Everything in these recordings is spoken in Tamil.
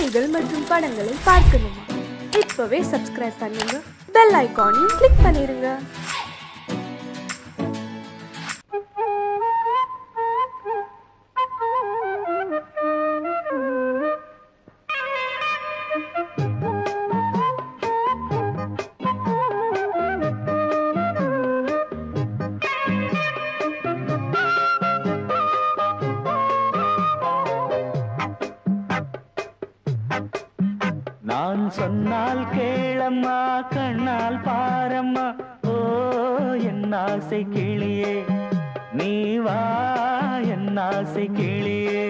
செய்திகள் மற்றும் படங்களை பார்க்கணுமா? இப்பவே சப்ஸ்கிரைப் பண்ணுங்க, பெல் ஐகானையும் கிளிக் பண்ணிருங்க. நான் சொன்னால் கேளம்மா, கண்ணால் பாரம்மா, ஓ என் ஆசை கிளியே, நீ வா என் ஆசை கிளியே.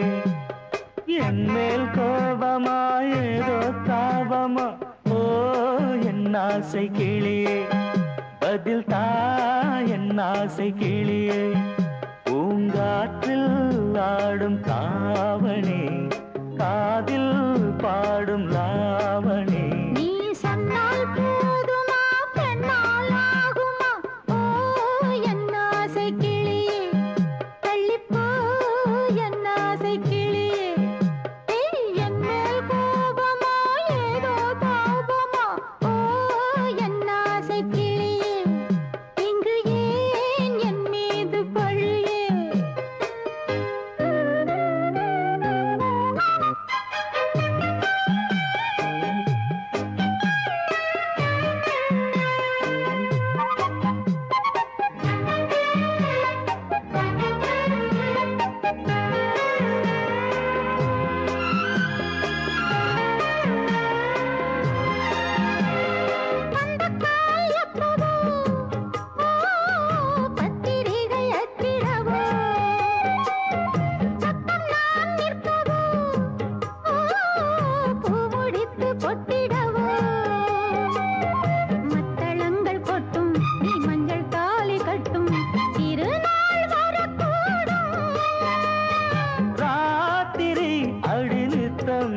என் மேல் கோபமா ஏதோ தாபமா, ஓ என் ஆசை கிளியே, பதில் தா என் ஆசை கிளியே. பூங்காற்றில் ஆடும் தாவணி, காதில் பாடும் லாவணி. நீ சொன்னால் போதுமா, பெண்ணால் ஆகுமா, ஓ என் ஆசை கிளியே, தள்ளிப்போ என் ஆசை கிளியே. என் மேல் கோபமா ஏதோ தாபமா, ஓ என் ஆசை கிளியே, இங்கு ஏன் என் மீது பழியே?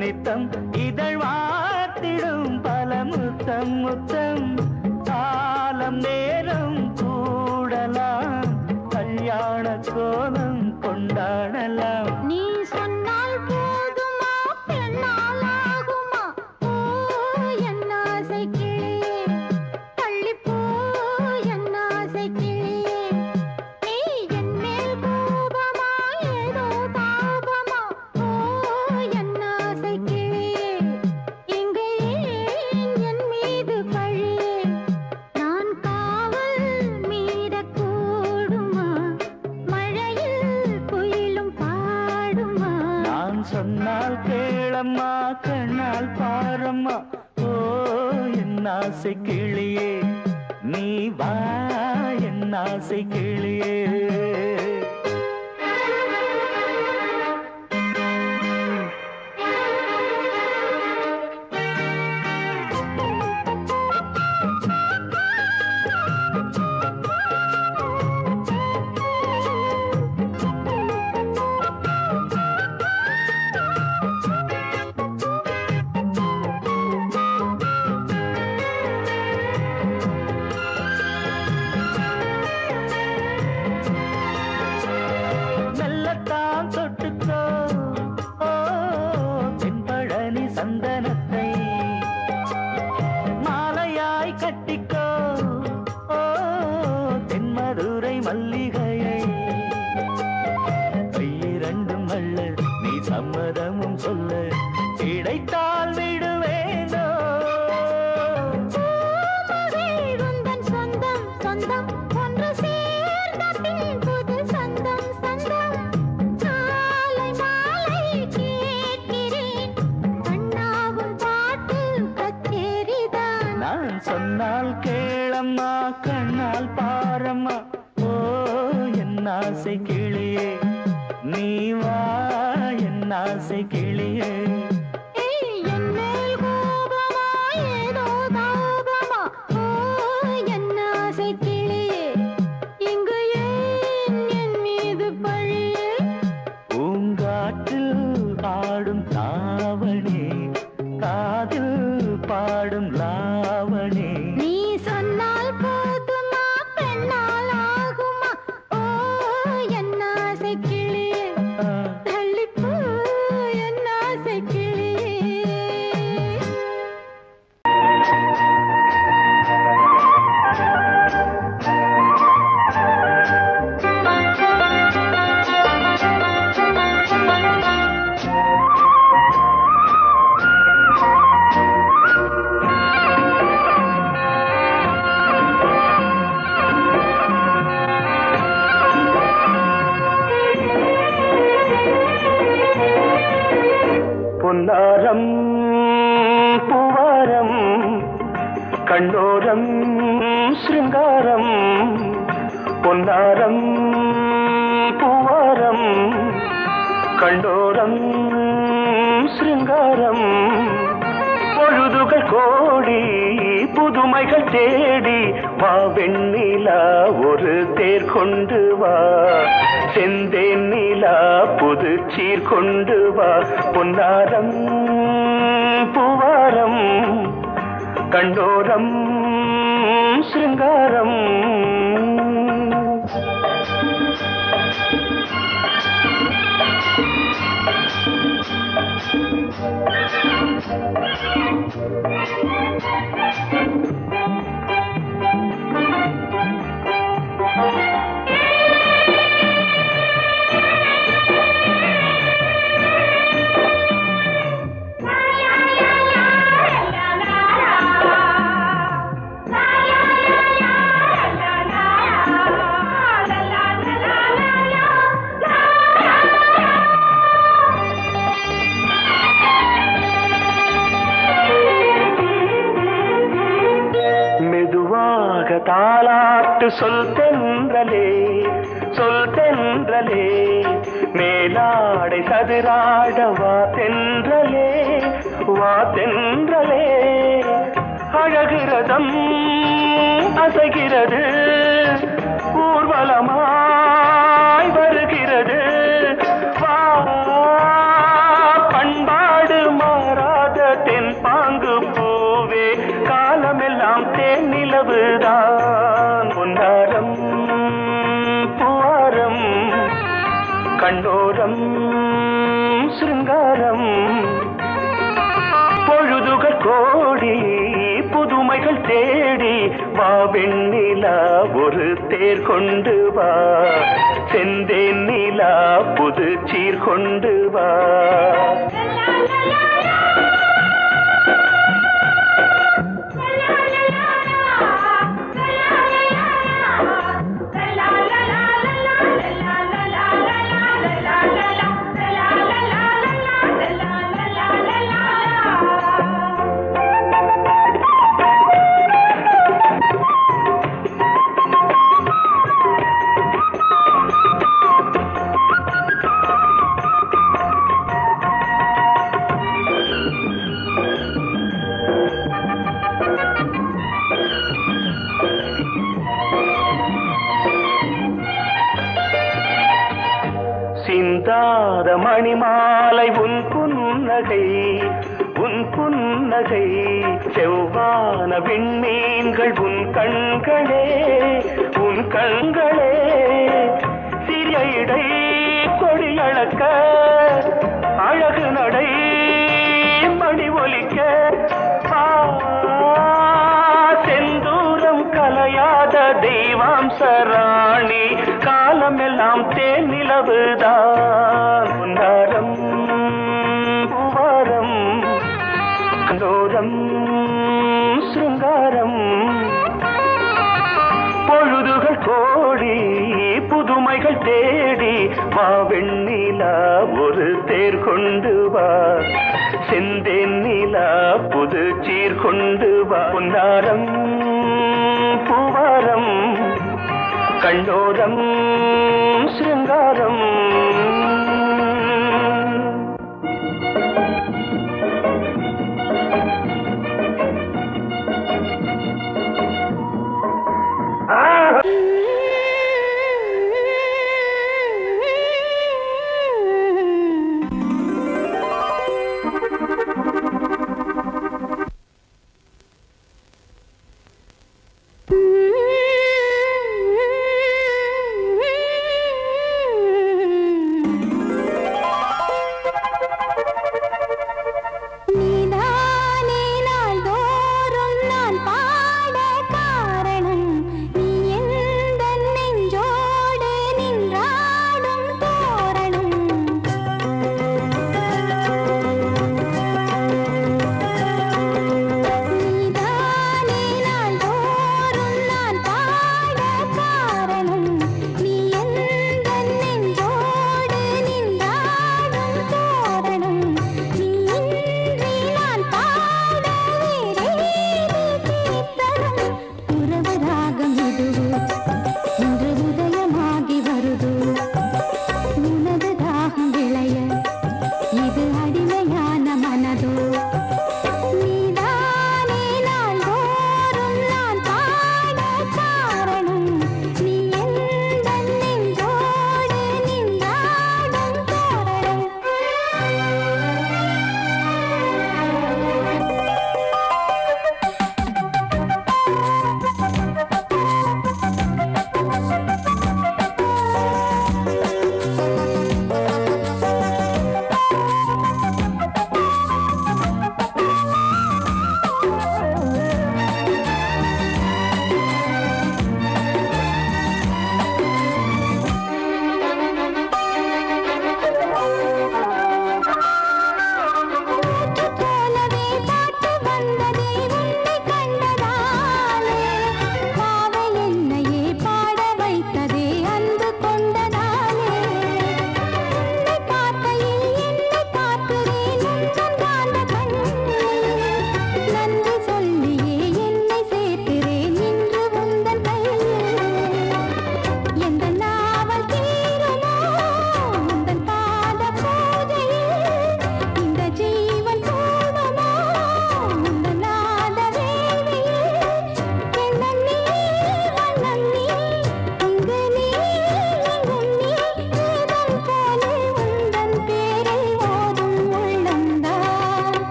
நித்தம் இதழ் வாத்திடும் பல முத்தம் முத்தம், காலம் நேரம் கூடலாம், கல்யாண கோலம் கொண்டாடலாம். நீ சொன்னால் போதுமா, பெண்ணால் ஆகுமா, ஓ என் ஆசை கிளியே, தள்ளிப்போ என் ஆசை கிளியே. நீ என் மேல் கோபமா ஏதோ தாபமா, ஓ என் ஆசை கிளியே, இங்கே ஏன் என் மீது பழியே? நான் காவல் மீறக்கூடுமா, மழையில் குயிலும் பாடுமா? நான் சொன்னால் கேளம்மா, கண்ணால் பாரம்மா, ஓ என் ஆசை கிளியே, நீ வா என் ஆசை கிளியே. மெல்லத்தான் தொட்டுக்கோ, ஓ தென்பழனி சந்தனத்தை, மாலையாய் கட்டிக்கோ, ஓ தென்மதுரை மல்லிகையை. கையிரண்டும் அள்ள நீ சம்மதமும் சொல்ல, கிடைத்தால் விடுவேனோ. உந்தன் சொந்தம் சொந்தம் ஒன்று சேர்ந்த பின் புது சொந்தம் சொந்தம். காலை மாலை கேட்கிறேன், கண்ணாவும் பாட்டு கச்சேரிதான். நான் சொன்னால் கேளம்மா, கண்ணால் பாரம்மா, ஓ என் ஆசை கிளியே, நீ வா என் ஆசை கிளியே. என் மேல் கோபமா ஏதோ தாபமா, ஓ என் ஆசை கிளியே, இங்கு ஏன் என் மீது பழியே? பூங்காற்றில் ஆடும் தாவணி, காதில் பாடும் லாவணி. நீ சொன்னால் போதுமா, பெண்ணால் ஆகுமா, ஓ என் பொன்னாரம் பூவாரம் கண்ணோரம் சிருங்காரம் பொன்னாரம் பூவாரம் கண்டோரம் சிருங்காரம் பொழுதுகள் கோடி புதுமைகள் தேடி வா வெண்ணிலா ஒரு தேர் கொண்டு வா செந்தேன் நிலா புது சீர் கொண்டு வா பொன்னாரம் பூவாரம் கண்டோரம் சிருங்காரம் தாலாட்டு சொல் தென்றலே மேலாடை சதுராட வா தென்றலே அழகிறதம் அசைகிறது ஊர்வலமாய் வருகிறது வா பண்பாடு மாறாத தென் பாங்கு பூவே காலமெல்லாம் தேன் நிலவுதான் பொன்னாரம் பூவாரம் கண்ணோரம் சிருங்காரம் பொழுதுகள் கோடி புதுமைகள் தேடி வா வெண்ணிலா ஒரு தேர் கொண்டு வா செந்தேன் நிலா புது சீர் கொண்டு வா சிந்தாத மணிமாலை உன் புன்னகை செவ்வான விண்மீன்கள் உன் கண்களே சிறிய இடை கொடியளக்க அழகு நடை மணி ஒலிக்க செந்தூரம் கலையாத தெய்வாம்சராணி காலமெல்லாம் தேன் நிலவுதான் பொன்னாரம் பூவாரம் கண்டோரம் சிருங்காரம் பொழுதுகள் கோடி புதுமைகள் தேடி வா வெண்ணிலா ஒரு தேர் கொண்டு வா செந்தேன் நிலா புது சீர் கொண்டு வா பொன்னாரம் பூவாரம் கண்டோரம் சிருங்காரம்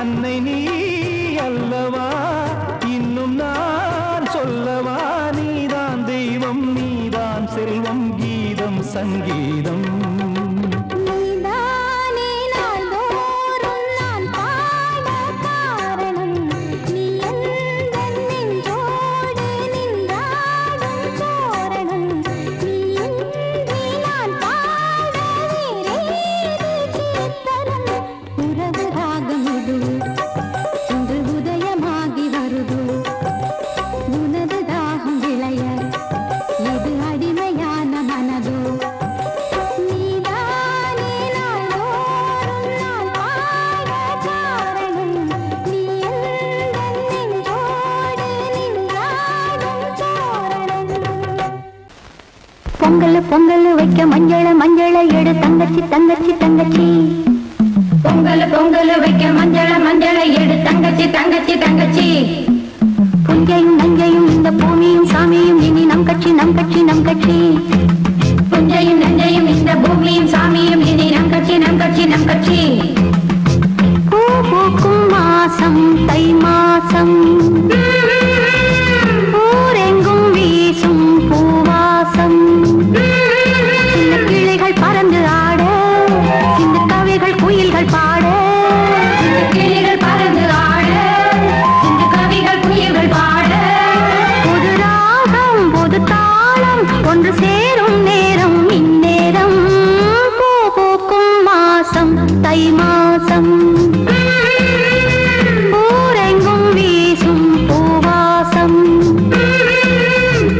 அன்னை நீ அல்லவா இன்னும் நான் சொல்லவா நீதான் தெய்வம் நீதான் செல்வம் கீதம் சங்கீதம் பொங்கல் பொங்கல் வைக்க மஞ்சள மஞ்சள எடு தங்கச்சி தங்கச்சி தங்கச்சி பொங்கல் பொங்கல் வைக்க மஞ்சள மஞ்சள எடு தங்கச்சி தங்கச்சி தங்கச்சி புஞ்சையும் நஞ்சையும் இந்த பூமியும் சாமியும் இனி நம் கட்சி நம் கட்சி நம் கட்சி புஞ்சையும் நஞ்சையும் இந்த பூமியும் சாமியும் இனி நம் கட்சி நம் கட்சி நம் கட்சி பூ பூக்கும் மாசம் தை மாசம் ஊரெங்கும் வீசும் பூவாசம் சின்ன கிளிகள் பறந்து ஆட சின்ன கவிகள் குயில்கள் பாட சின்ன கிளிகள் பறந்து ஆட சின்ன கவிகள் குயில்கள் பாட புது ராகம் புது தாளம் ஒன்று சேரும் நேரம் இந்நேரம் பூ பூக்கும் மாசம் தை மாசம் ஊரெங்கும் வீசும் பூவாசம்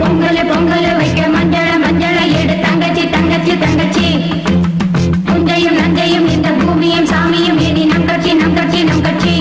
பொங்கல் பொங்கல் வைக்க மஞ்சள மஞ்சள எடு தங்கச்சி தங்கச்சி தங்கச்சி புஞ்சையும் நஞ்சையும் இந்த பூமியும் சாமியும் இனி நம் கட்சி நம் கட்சி நம் கட்சி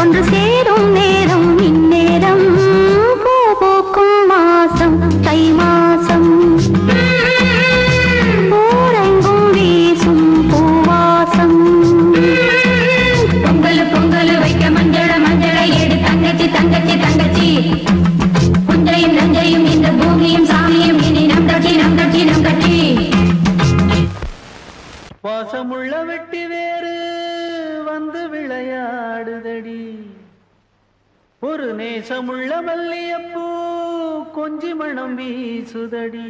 ஒன்று சேரும் ஒரு நேசமுள்ள மல்லியப்பூ கொஞ்சி மணம் வீசுதடி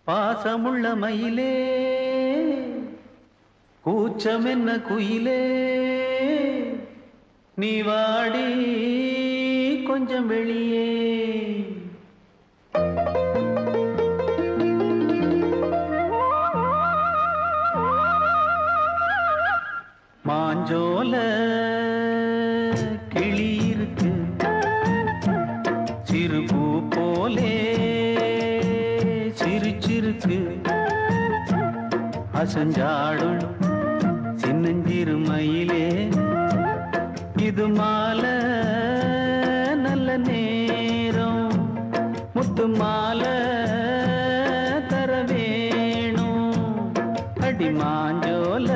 பாசமுள்ள மயிலே கூச்சம் என்ன குயிலே நீ வாடி கொஞ்சம் வெளியே மாஞ்சோல கிளி இருக்கு சிறுபூ போலே சிரிச்சிருக்கு அசஞ்சாடும் சின்னஞ்சிறு மயிலே இது மாலை நல்ல நேரம் முத்து மாலை தர வேணும் அடி மாஞ்சோல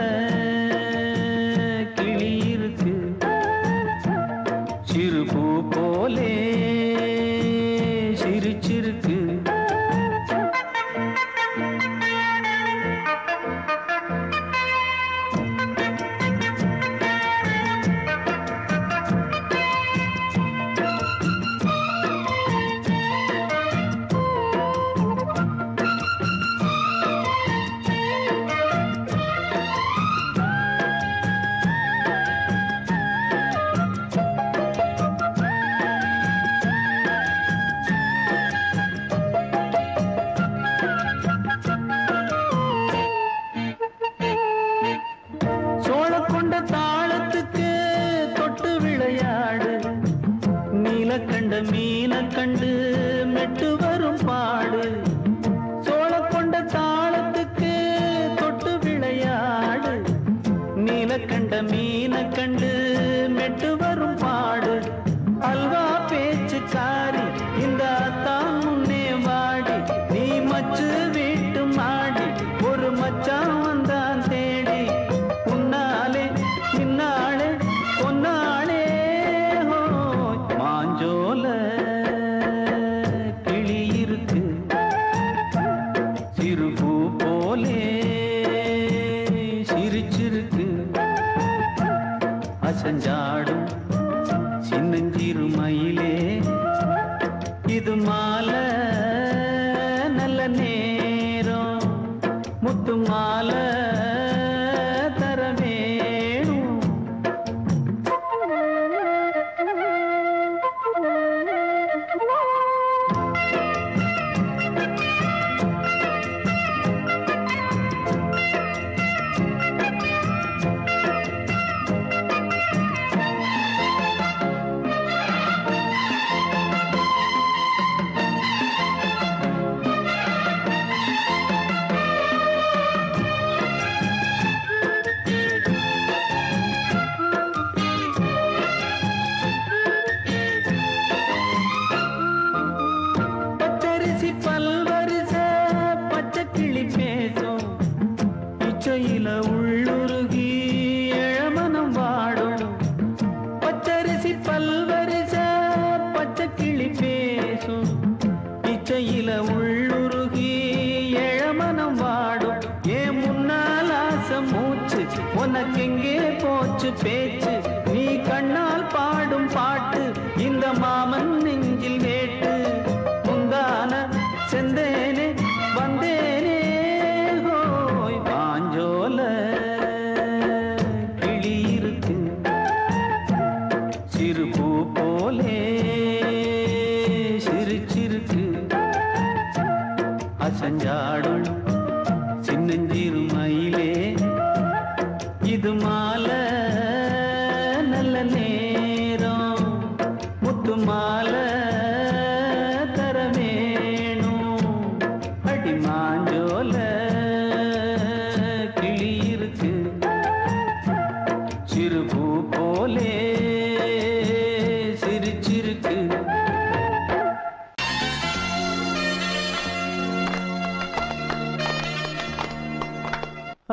கிளி இருக்கு சிறுபூ போலே சிரிச்சிருக்கு மீன கண்டு மெட்டு வரும் பாடு சோழ கொண்ட தாளத்துக்கு தொட்டு விளையாடு நீலக்கண்ட மீன கண்டு மெட்டு வரும் பாடு அல்வா பேச்சுக்காரி இந்த தான் முன்னே வாடி நீ மச்சு வீட்டு மாடி ஒரு மச்சான் வந்தான் தேடி உன்னாலே இன்னாலே பொன்னாளே மாஞ்சோல கிளி இருக்கு சிறுபூ போலே சிரிச்சிருக்கு அசஞ்சாடும் சின்னஞ்சிறு மயிலே இது மாலை நல்ல நேரம் முத்து மாலை தர வேணும் இச்சையில உள்ளுருகி இளமனம் வாடும் பச்சரிசி பல்வரிச பச்சை கிளி பேசும் இச்சையில உள்ளுருகி இளமனம் வாடும் ஏன் முன்னால் ஆசை மூச்சு உனக்கெங்கே போச்சு பேச்சு நீ கண்ணால் பாடும் பாட்டு இந்த மாமன் நெஞ்சில் வேட்டு முந்தான செந்தேனே வந்தேனே மாஞ்சோல கிளி இருக்கு சிறுபூ போலே சிரிச்சிருக்கு அசஞ்சாடும் சின்னஞ்சிறு மயிலே இது மாலை நல்ல நேரம் முத்து மாலை தர வேணும் அடி மாஞ்சோல கிளி இருக்கு சிறுபூ போலே சிரிச்சிருக்கு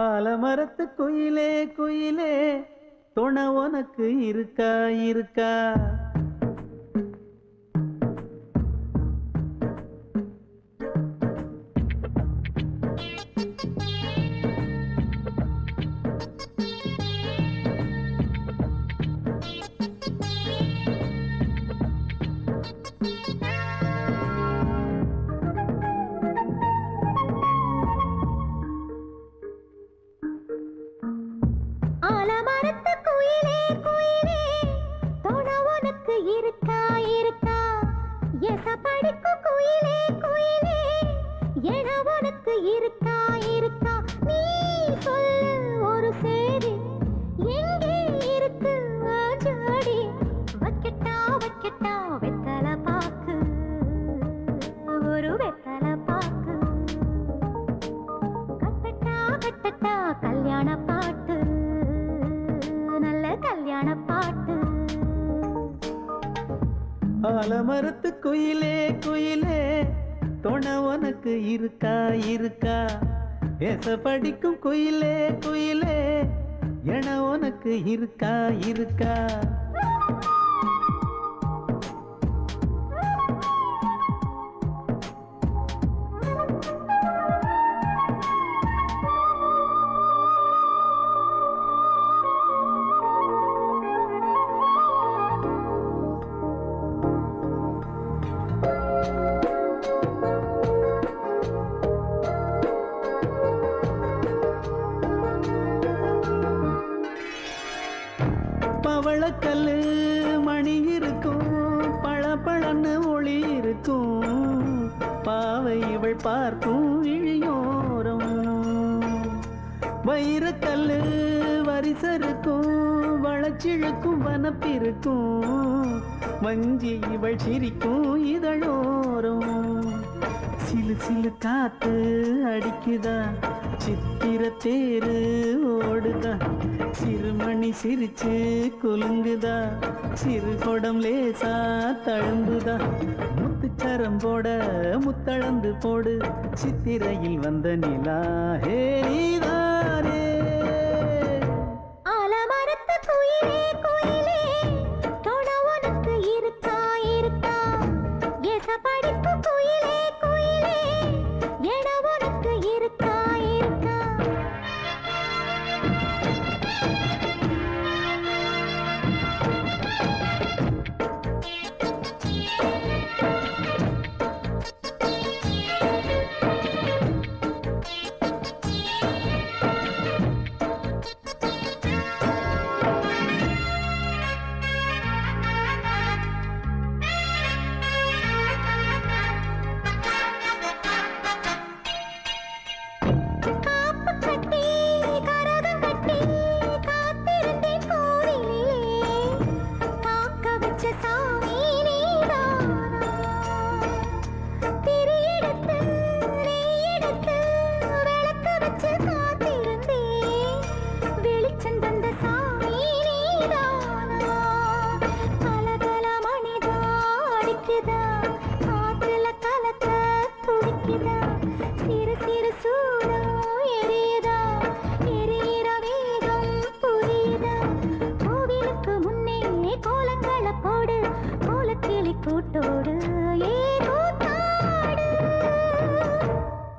ஆலமரத்து குயிலே குயிலே துணை உனக்கு இருக்கா இருக்கா இருக்கா இருக்கா எசப்படிக்கும் குயிலே குயிலே என உனக்கு இருக்கா இருக்கா நீ சொல்லு ஒரு சேதி எங்கே இருக்கு ஜோடி வைக்கட்டா வைக்கட்டா வெத்தல பாக்கு ஒரு வெத்தல பாக்கு கட்டட்டா கட்டட்டா கல்யாண பாட்டு நல்ல கல்யாண பாட்டு ஆலமரத்து குயிலே குயிலே துணை உனக்கு இருக்கா இருக்கா ஏச படிக்கும் குயிலே குயிலே என உனக்கு இருக்கா இருக்கா பவளக்கல்லு மணி இருக்கும் பழப்பழன்னு ஒளி இருக்கும் பாவை இவள் பார்க்கும் இழியோரம் வைரக்கல்லு வரிசருக்கும் வளச்சிழுக்கும் வனப்பிருக்கும் வஞ்சி இவள் சிரிக்கும் இதழோரம் சிலு சிலு காத்து அடிக்குதா சித்திர தேரு ஓடுதா சிறுமணி சிரிச்சு குலுங்குதா சிறு கொடம் லேசா தழும்புதா முத்துச்சரம் போட முத்தளந்து போடு சித்திரையில் வந்த நிலா ஹே நீதானே ஆலமரத்து குயிலே குயிலே தொட உனக்கு இருக்கா இருக்கா எசப்படிக்கும் குயிலே குயிலே என உனக்கு இருக்கா இருக்கா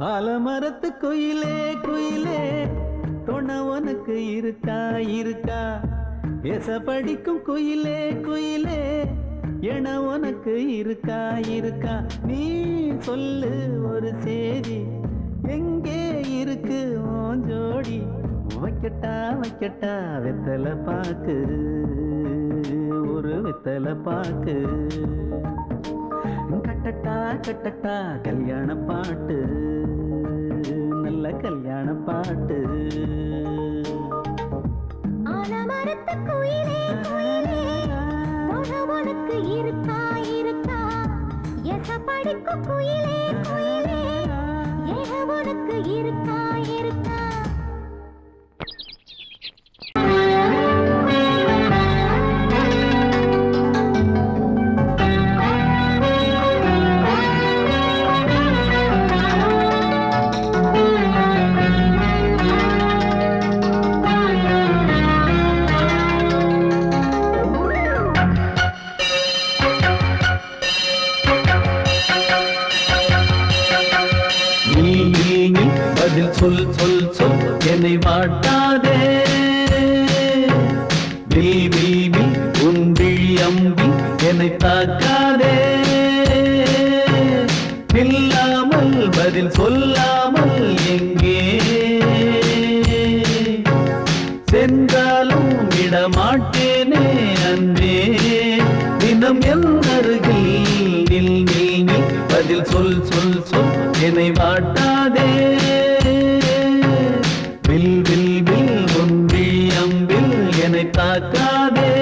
ஆலமரத்து குயிலே குயிலே துணை உனக்கு இருக்கா இருக்கா எச படிக்கும் குயிலே குயிலே என உனக்கு இருக்கா இருக்கா நீ சொல்லு ஒரு சேதி எங்கே இருக்கு உன் ஜோடி வைக்கட்டா வைக்கட்டா வெத்தலை பாக்கு ஒரு வெத்தலை பாக்கு கட்டட்டா கட்டட்டா கல்யாண பாட்டு நல்ல கல்யாண பாட்டு ஆலமரத்து குயிலே குயிலே தொட உனக்கு இருக்கா இருக்கா எசப்படிக்கும் குயிலே குயிலே என உனக்கு இருக்கா இருக்கா சொல் சொல் சொல் என்னை வாட்டாதே பில் உன் விழி அம்பி என்னை தாக்காதே இல்லாமல் பதில் சொல்லாமல் எங்கே சென்றாலும் விடமாட்டேனே அன்பே தினம் என் அருகில் நில் நில் நில் பதில் சொல் சொல் சொல் என்னை வாட்டாதே வில் வில் வில் உன் விழியம்பில் என்னை தாக்காதே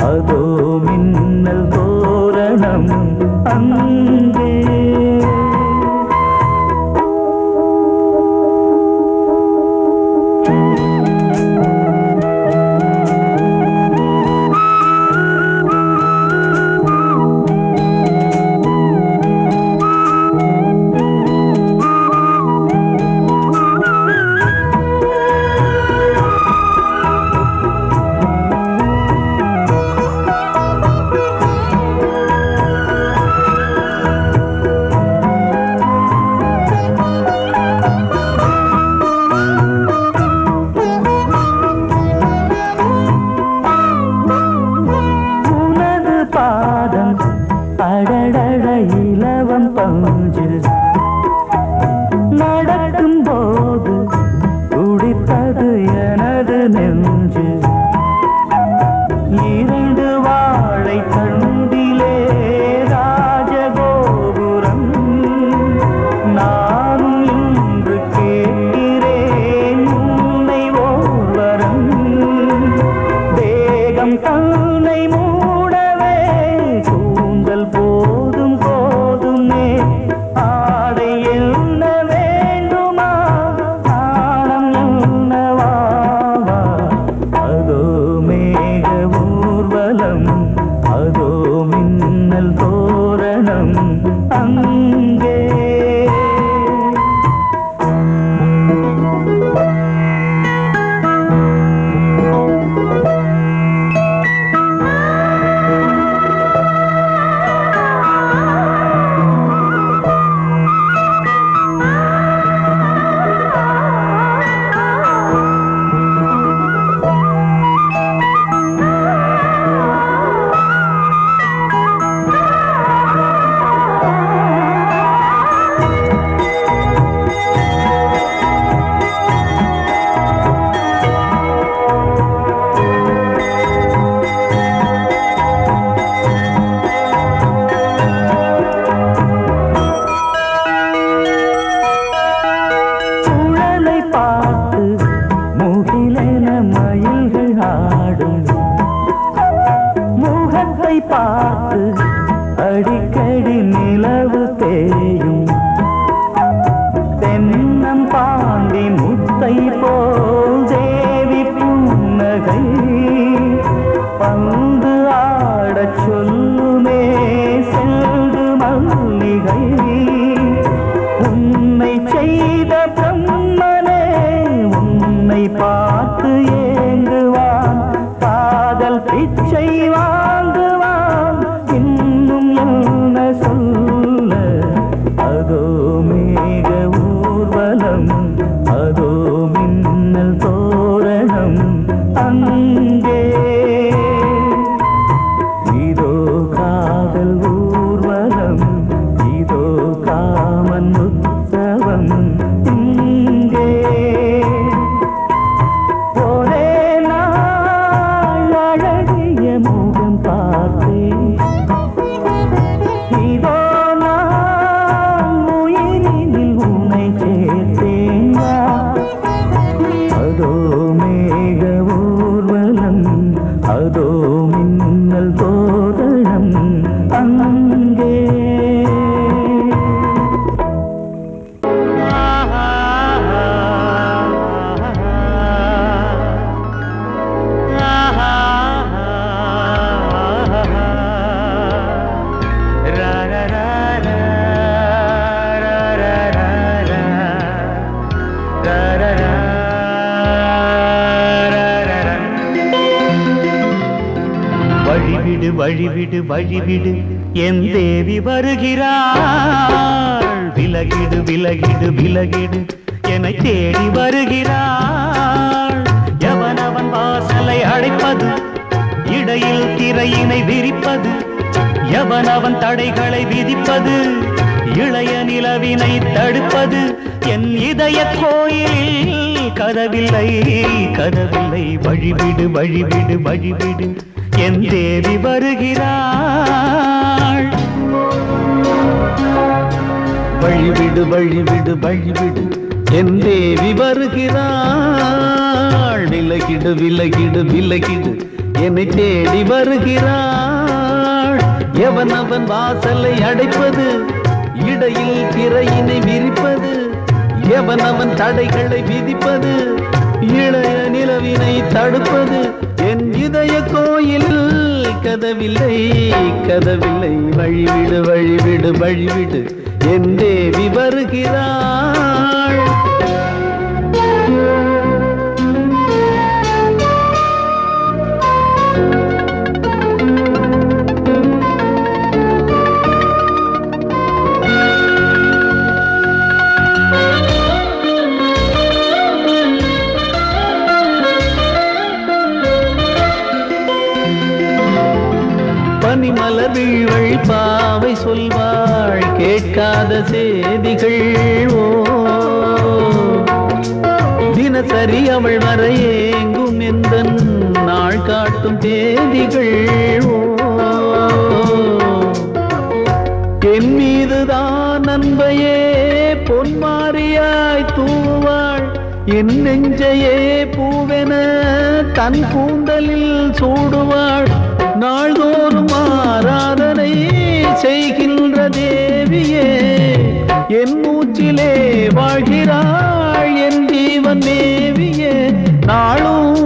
அதோ மின்னல் தோரணம் அங்கே. நடக்கும் போது துடித்தது எனது நெஞ்சு. இரண்டு வாழை தண்டிலே ராஜகோபுரம். நானும் இன்று கேட்கிறேன் உன்னை ஓர்வரம். தேகம் தன்னை மூடவே கூந்தல் போதும் போதுமே. ஆடை என்ன வேண்டுமா நாணம் என்னவா? அதோ மேக ஊர்வலம், அதோ மின்னல் தோரணம் அங்கே. பார்த்து அடிக்கடி நிலவு தேயும். தென்னம் பாண்டி முத்தை போல் தேவி புன்னகை. பந்து ஆடச் சொல்லுமே செல்கு மல்லிகை. உன்னை செய்த பிரம்மனே உன்னை பார்த்து ஏங்குவான். காதல் பிச்சை வாங்குவான். இன்னும் என்ன சொல்ல? அதோ மேக ஊர்வலம், அதோ மின்னல் தோரணம் அங்கே. இதோ காதல் ஊர்வலம், இதோ காமன் உற்சவம் இங்கே. ஒரே நாள் அழகிய முகம் பார்த்தேன். இதோ நான் உயிரினில் உன்னை சேர்த்தேன். அதோ மேக ஊர்வலம், அதோ மின்னல் தோரணம் அங்கே. வழிவிடு வழிவிடு வழிவிடு என் தேவி வருகிறாள். விலகிடு விலகிடு விலகிடு என்னை தேடி வருகிறாள். எவனவன் வாசலை அடைப்பது, இடையில் திரையினை விரிப்பது, எவனவன் தடைகளை விதிப்பது, இளைய நிலவினை தடுப்பது. என் இதய கோயிலில் கதவில்லை கதவில்லை. வழிவிடு வழிவிடு வழிவிடு என் தேவி வருகிறாள். வழிவிடு வழிவிடு வழிவிடு என் தேவி வருகிறாள். விலகிடு விலகிடு விலகிடு என்னை தேடி வருகிறாள். எவனவன் வாசலை அடைப்பது, இடையில் திரையினை விரிப்பது, எவனவன் தடைகளை விதிப்பது, இளைய நிலவினை தடுப்பது. என் இதய கோயில் கதவில்லை கதவில்லை, வழிவிடு வழிவிடு வழிவிடு, என் தேவி வருகிறாள். பனிமலர் வீழ்வழி பாவை சொல்வாள் கேட்காத செய்திகள். ஓ தினசரி அவள் வர ஏங்கும் எந்த நாள் காட்டும் தேதிகள். ஓ என் மீதுதான் அன்பையே பொன்மாரியாய் தூவாள், என் நெஞ்சையே பூவென தன் கூந்தலில் சூடுவாள். நாள்தோறும் ஆராதனை செய்கின்ற தேவியே, என் மூச்சிலே வாழ்கிறாள் என் ஜீவன் தேவியே. நாளும்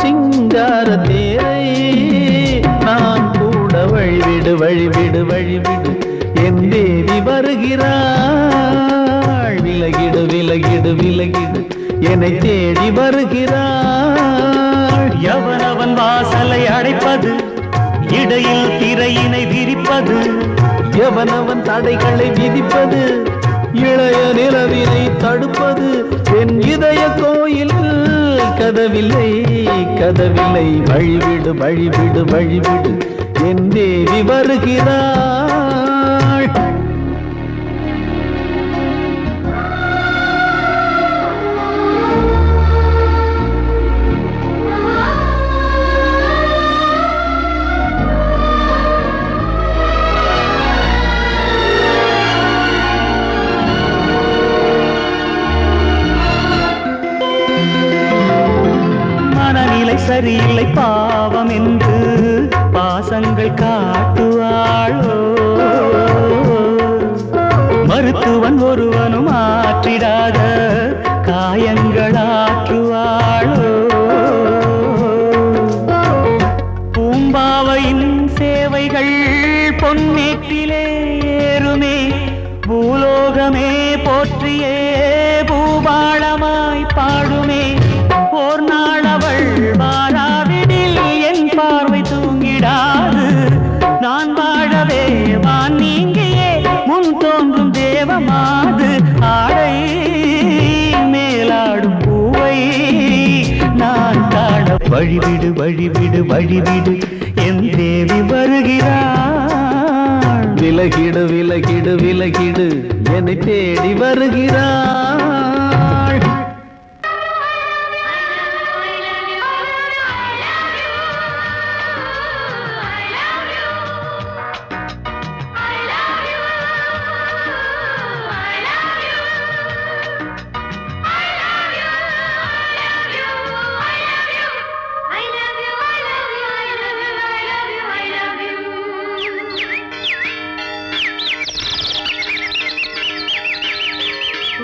சிங்கார தேரை நான் கூட வழிவிடு வழிவிடு வழிவிடு, என் தேவி வருகிறாள். விலகிடு விலகிடு விலகிடு, என்னை தேடி வருகிறாள். எவனவன் வாசலை அடைப்பது, இடையில் திரையினை விரிப்பது, எவனவன் தடைகளை விதிப்பது, இளைய நிலவினை தடுப்பது. என் இதய கோயில் கதவில்லை கதவில்லை, வழிவிடு வழிவிடு வழிவிடு, என் தேவி வருகிறாள். சரியில்லை பாவம் என்று பாசங்கள் காட்டுவாளோ, மருத்துவன் ஒருவனும் ஆற்றிடாத காயங்களாற்றுவாளோ. பூம்பாவையின் சேவைகள் பொன்னேற்றிலே ஏறுமே, பூலோகமே போற்றியே பூபாளமாய் பாடுமே. ஓர் நாள் அவள் வாராவிடில் என் பார்வை தூங்கிடாது, நான் வாழவே வான் நீங்கியே முன் தோன்றும் தேவமாது. ஆடை மேலாடும் பூவை நான் காண வழிவிடு வழிவிடு வழிவிடு, என் தேவி வருகிறாள். விலகிடு விலகிடு விலகிடு, என்னை தேடி வருகிறாள்.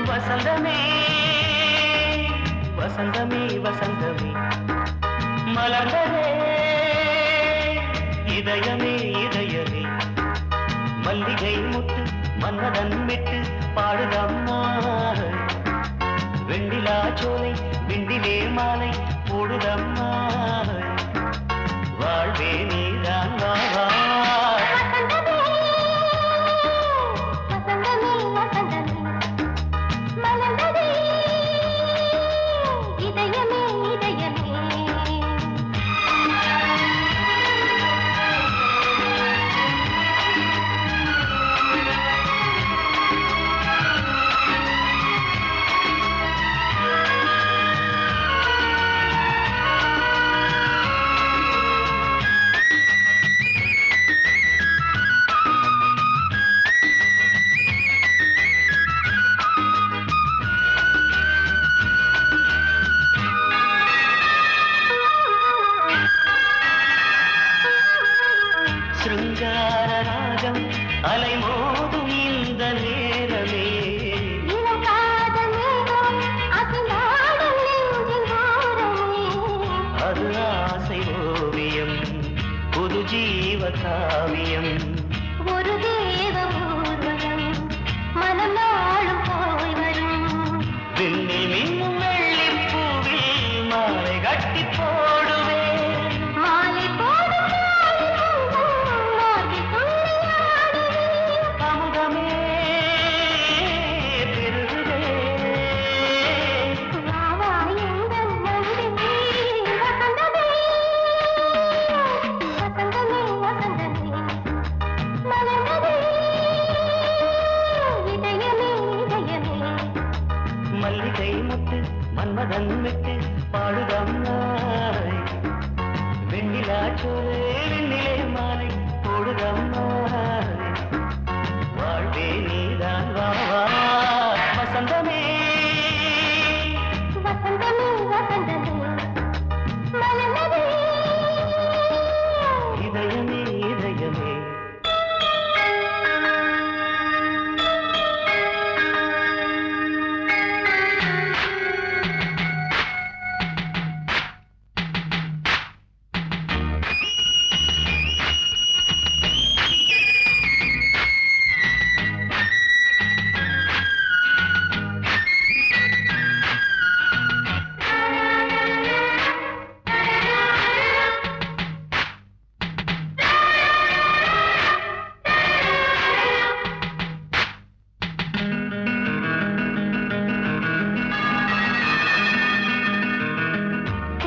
வசந்தமே வசந்தமே வசந்தமே மலர்ந்ததே இதயமே இதயமே, மல்லிகை முட்டு மன்னதன் விட்டு பாடுதம்மா. வெண்ணிலா சோலை வெண்டிலே மாலை போடுதம்மா, வாழ்வே நீதான் வா. சிருங்கார ராகம் அலைமோதும் இந்த நேரமே அது ஆசை ஓவியம் புது ஜீவ காவியம் ஒரு தேவ ஊர்வலம் மனம் நாளும் போய் வரும் விண்ணில் மின்னும் வெள்ளி பூவில் மாலை கட்டி போடுவேன் மாலை போடும் அமுதமே பெருகுதே மல்லிகை முத்து மன்மதன் விட்டு பாடுதம்மாய் வெண்ணிலா சோறு வெண்ணிலே மாலை போடுதம்மாய் வாழ்வே நீதான் வா வா வசந்தமே வசந்தமே வசந்தமே மலர்ந்ததே இதயமே இதயமே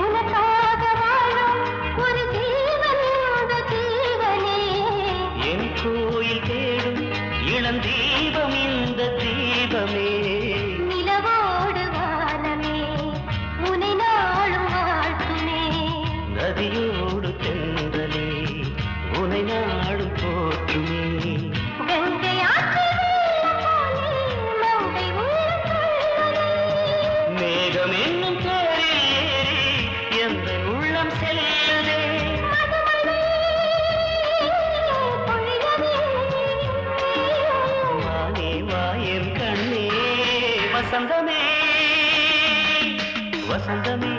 உனக்காக வாழும் ஒரு ஜீவன் இந்த ஜீவனே என் கோயில் தேடும் இளம் தீபம் இந்த தீபமே நிலவோடு வானமே உனை நாளும் வாழ்த்துமே நதியோடு தென்றலே உனை நாடும் போற்றுமே கங்கை ஆற்று வெள்ளம் போலே மங்கை உள்ளம் கொள்ளுதே. மேகம் என்னும் தேரில் ஏறி எந்த உள்ளம் செல்லுதே மதுமழை பொழியவே. வானே வாயன் கண்ணே வசந்தமே வசந்தமே